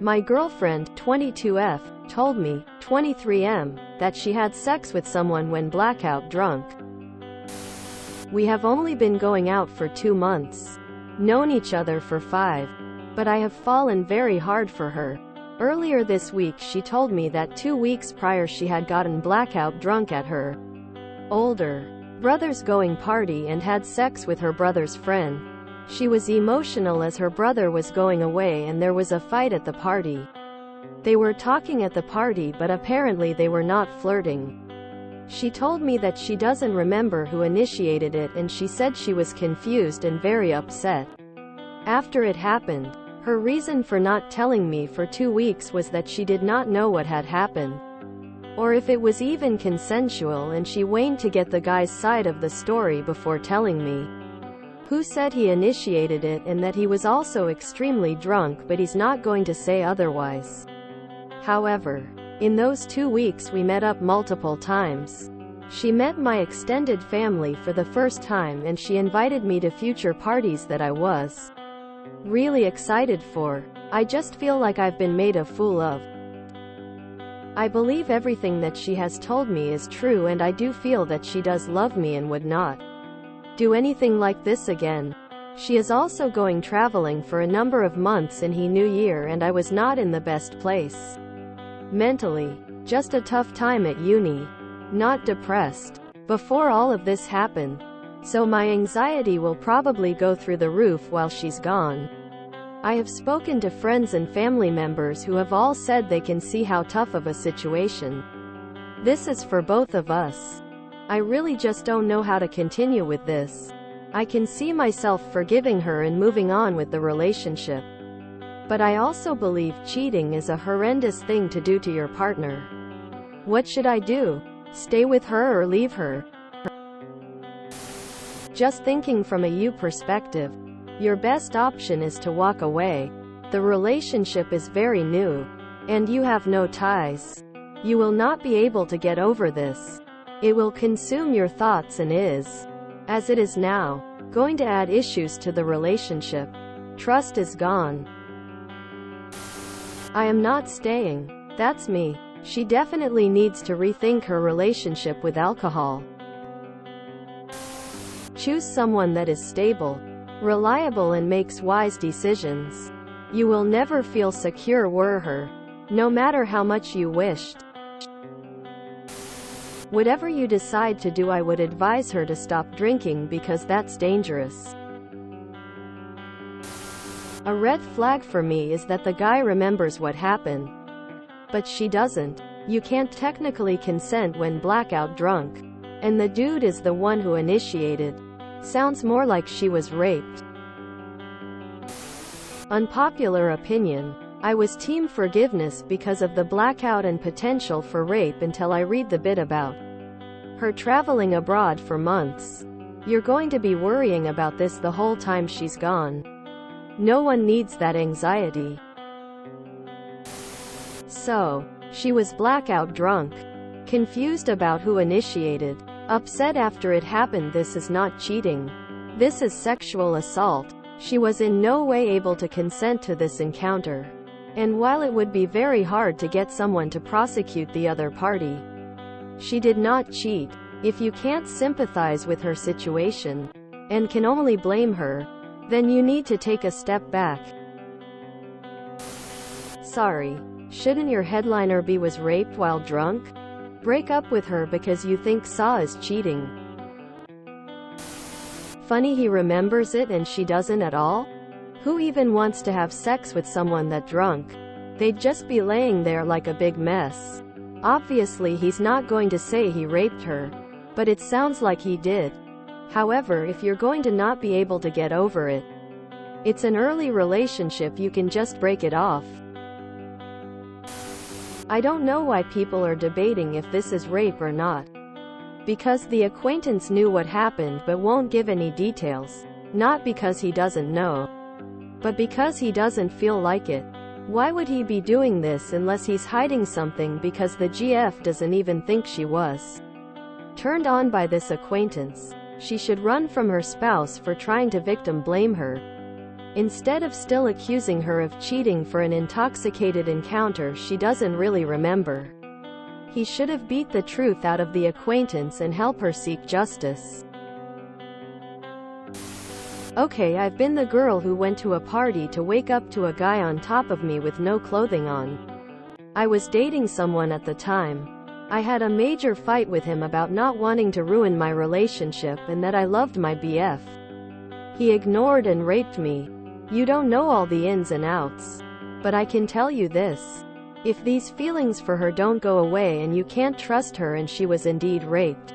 My girlfriend, 22F, told me, 23M, that she had sex with someone when blackout drunk. We have only been going out for 2 months. Known each other for 5. But I have fallen very hard for her. Earlier this week she told me that 2 weeks prior she had gotten blackout drunk at her older brother's going party and had sex with her brother's friend. She was emotional as her brother was going away and there was a fight at the party. They were talking at the party but apparently they were not flirting. She told me that she doesn't remember who initiated it and she said she was confused and very upset. After it happened, her reason for not telling me for 2 weeks was that she did not know what had happened, or if it was even consensual, and she waited to get the guy's side of the story before telling me. Who said he initiated it and that he was also extremely drunk, but he's not going to say otherwise. However, in those 2 weeks we met up multiple times. She met my extended family for the first time and she invited me to future parties that I was really excited for. I just feel like I've been made a fool of. I believe everything that she has told me is true and I do feel that she does love me and would not do anything like this again. She is also going traveling for a number of months in the new year and I was not in the best place mentally. Just a tough time at uni. Not depressed. Before all of this happened. So my anxiety will probably go through the roof while she's gone. I have spoken to friends and family members who have all said they can see how tough of a situation this is for both of us. I really just don't know how to continue with this. I can see myself forgiving her and moving on with the relationship. But I also believe cheating is a horrendous thing to do to your partner. What should I do? Stay with her or leave her? Just thinking from a you perspective, your best option is to walk away. The relationship is very new, and you have no ties. You will not be able to get over this. It will consume your thoughts and is, as it is now, going to add issues to the relationship. Trust is gone. I am not staying. That's me. She definitely needs to rethink her relationship with alcohol. Choose someone that is stable, reliable and makes wise decisions. You will never feel secure were her, no matter how much you wished. Whatever you decide to do, I would advise her to stop drinking because that's dangerous. A red flag for me is that the guy remembers what happened, but she doesn't. You can't technically consent when blackout drunk, and the dude is the one who initiated. Sounds more like she was raped. Unpopular opinion. I was team forgiveness because of the blackout and potential for rape until I read the bit about her traveling abroad for months. You're going to be worrying about this the whole time she's gone. No one needs that anxiety. So, she was blackout drunk, confused about who initiated, upset after it happened. This is not cheating. This is sexual assault. She was in no way able to consent to this encounter. And while it would be very hard to get someone to prosecute the other party, she did not cheat. If you can't sympathize with her situation, and can only blame her, then you need to take a step back. Sorry. Shouldn't your headliner be was raped while drunk? Break up with her because you think Saw is cheating. Funny he remembers it and she doesn't at all? Who even wants to have sex with someone that drunk? They'd just be laying there like a big mess. Obviously he's not going to say he raped her, but it sounds like he did. However, if you're going to not be able to get over it, it's an early relationship, you can just break it off. I don't know why people are debating if this is rape or not. Because the acquaintance knew what happened but won't give any details. Not because he doesn't know, but because he doesn't feel like it. Why would he be doing this unless he's hiding something? Because the GF doesn't even think she was turned on by this acquaintance. She should run from her spouse for trying to victim blame her. Instead of still accusing her of cheating for an intoxicated encounter she doesn't really remember. He should have beat the truth out of the acquaintance and help her seek justice. Okay, I've been the girl who went to a party to wake up to a guy on top of me with no clothing on. I was dating someone at the time. I had a major fight with him about not wanting to ruin my relationship and that I loved my BF. He ignored and raped me. You don't know all the ins and outs. But I can tell you this. If these feelings for her don't go away and you can't trust her and she was indeed raped,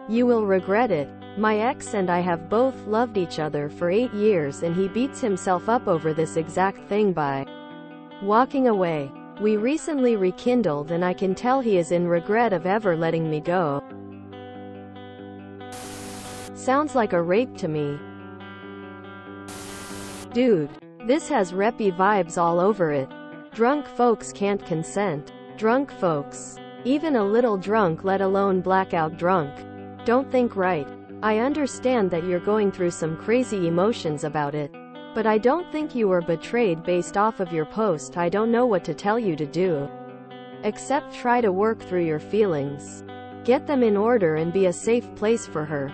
you will regret it. My ex and I have both loved each other for 8 years and he beats himself up over this exact thing by walking away. We recently rekindled and I can tell he is in regret of ever letting me go. Sounds like a rape to me. Dude, this has reppy vibes all over it. Drunk folks can't consent. Drunk folks. Even a little drunk, let alone blackout drunk, don't think right. I understand that you're going through some crazy emotions about it. But I don't think you were betrayed based off of your post. I don't know what to tell you to do. Except try to work through your feelings. Get them in order and be a safe place for her.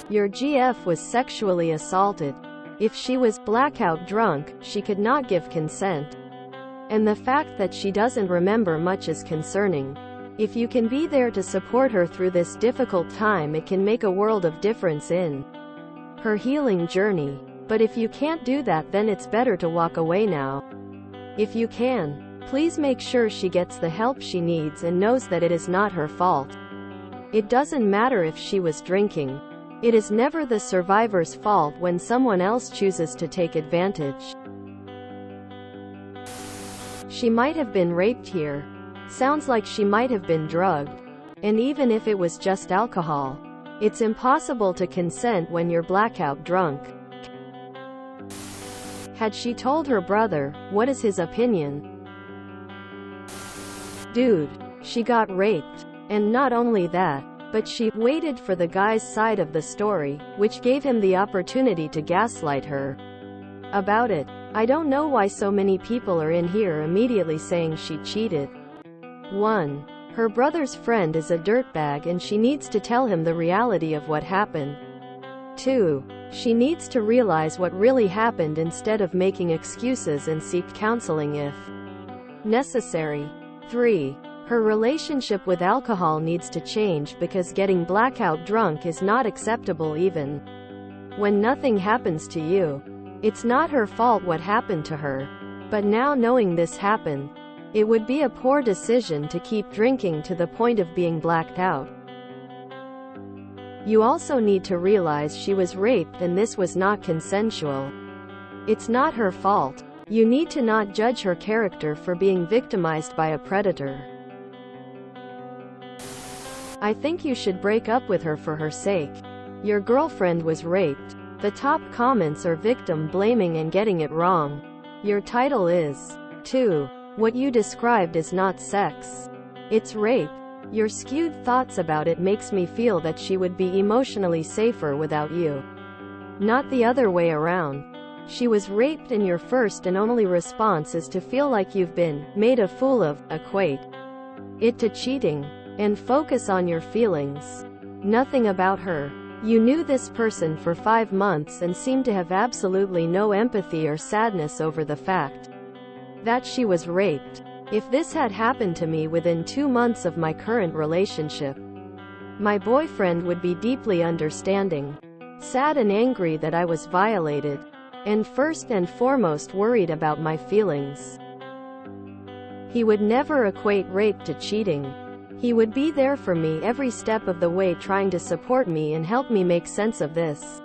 Your GF was sexually assaulted. If she was blackout drunk, she could not give consent. And the fact that she doesn't remember much is concerning. If you can be there to support her through this difficult time, it can make a world of difference in her healing journey. But if you can't do that, then it's better to walk away now. If you can, please make sure she gets the help she needs and knows that it is not her fault. It doesn't matter if she was drinking. It is never the survivor's fault when someone else chooses to take advantage. She might have been raped here. Sounds like she might have been drugged. And even if it was just alcohol, it's impossible to consent when you're blackout drunk. Had she told her brother, what is his opinion? Dude, she got raped. And not only that, but she waited for the guy's side of the story, which gave him the opportunity to gaslight her about it. I don't know why so many people are in here immediately saying she cheated. 1. Her brother's friend is a dirtbag and she needs to tell him the reality of what happened. 2. She needs to realize what really happened instead of making excuses and seek counseling if necessary. 3. Her relationship with alcohol needs to change because getting blackout drunk is not acceptable even when nothing happens to you. It's not her fault what happened to her. But now knowing this happened, it would be a poor decision to keep drinking to the point of being blacked out. You also need to realize she was raped and this was not consensual. It's not her fault. You need to not judge her character for being victimized by a predator. I think you should break up with her for her sake. Your girlfriend was raped. The top comments are victim blaming and getting it wrong. Your title is 2. What you described is not sex. It's rape. Your skewed thoughts about it makes me feel that she would be emotionally safer without you. Not the other way around. She was raped and your first and only response is to feel like you've been made a fool of. Equate it to cheating. And focus on your feelings. Nothing about her. You knew this person for 5 months and seemed to have absolutely no empathy or sadness over the fact that she was raped. If this had happened to me within 2 months of my current relationship, my boyfriend would be deeply understanding, sad and angry that I was violated, and first and foremost worried about my feelings. He would never equate rape to cheating. He would be there for me every step of the way, trying to support me and help me make sense of this.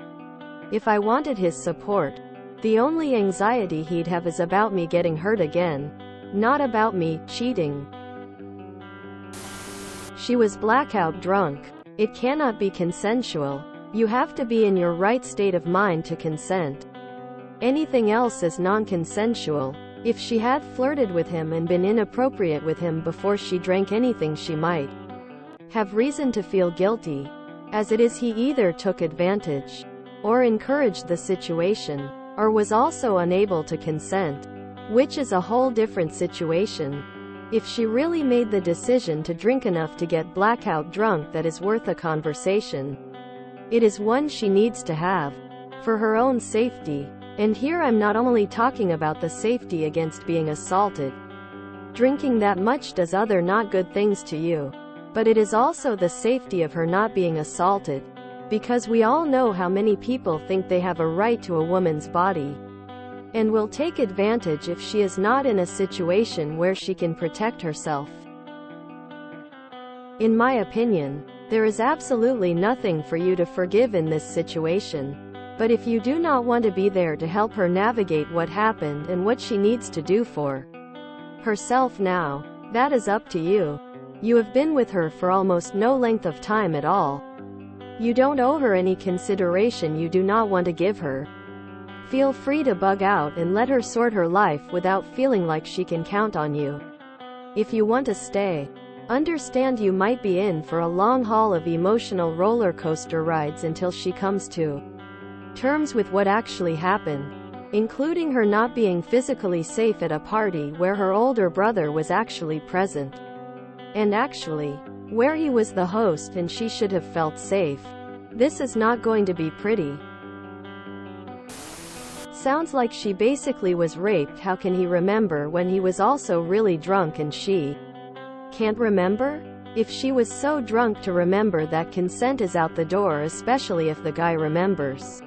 If I wanted his support, the only anxiety he'd have is about me getting hurt again, not about me cheating. She was blackout drunk. It cannot be consensual. You have to be in your right state of mind to consent. Anything else is non-consensual. If she had flirted with him and been inappropriate with him before she drank anything, she might have reason to feel guilty. As it is, he either took advantage or encouraged the situation, or was also unable to consent, which is a whole different situation. If she really made the decision to drink enough to get blackout drunk, that is worth a conversation. It is one she needs to have, for her own safety. And here I'm not only talking about the safety against being assaulted. Drinking that much does other not good things to you. But it is also the safety of her not being assaulted. Because we all know how many people think they have a right to a woman's body, and will take advantage if she is not in a situation where she can protect herself. In my opinion, there is absolutely nothing for you to forgive in this situation. But if you do not want to be there to help her navigate what happened and what she needs to do for herself now, that is up to you. You have been with her for almost no length of time at all. You don't owe her any consideration you do not want to give her. Feel free to bug out and let her sort her life without feeling like she can count on you. If you want to stay, understand you might be in for a long haul of emotional roller coaster rides until she comes to terms with what actually happened, including her not being physically safe at a party where her older brother was actually present, and actually, where he was the host and she should have felt safe. This is not going to be pretty. Sounds like she basically was raped. How can he remember when he was also really drunk and she can't remember? If she was so drunk to remember, that consent is out the door, especially if the guy remembers.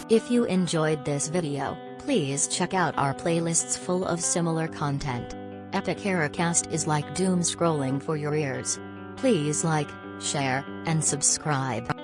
If you enjoyed this video, please check out our playlists full of similar content. Epic Haircast is like doom scrolling for your ears. Please like, share, and subscribe.